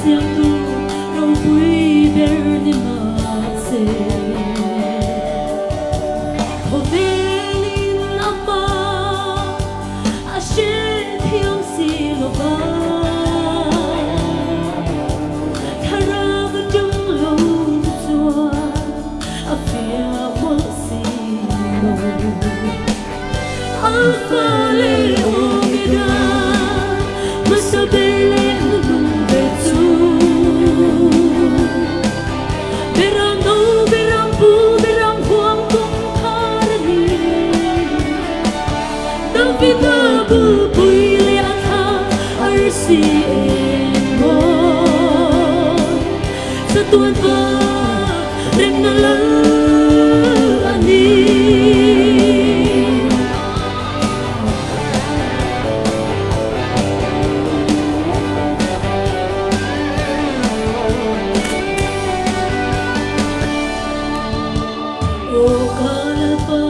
siang tu rau pui ber ni ma se ho velin ama ashe thiam si lo ba thara ga jung lo chua a fia mo si lo alfa le omega masabele si mo sa tuan pa rem na lang ani o kala pa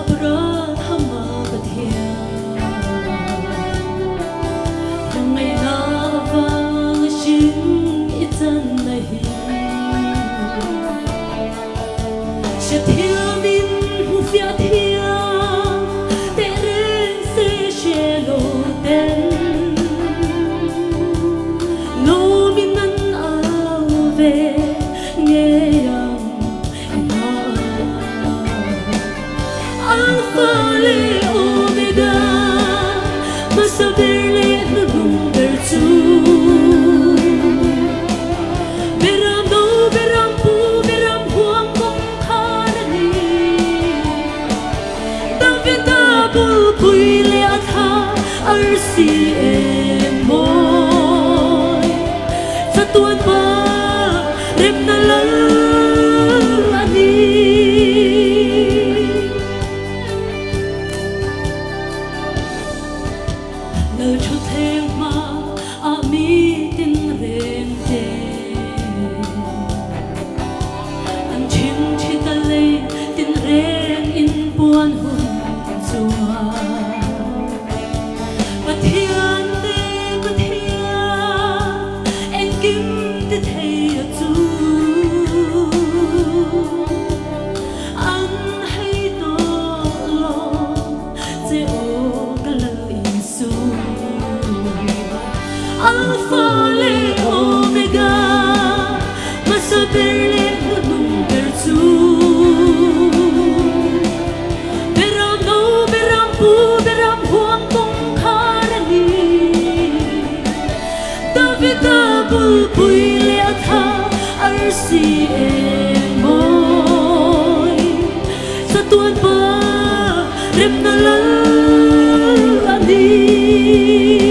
aparat hama kathia Thiamin hu fia thia tere se shelo ten no minan ave nge yang na alpha le omega masabele number 2 pui le atha arsi emoy sa tuan pa rem na lang ani nal thu theng ma a mi tin rem te an chin chi ta le tin rem in buan hun chua pathian te pathia en kim te thei chu an hay to lo che o kala isu alpha le omega masabele number 2 pui le atha arsi emoy sa tuan pa rem na lang ani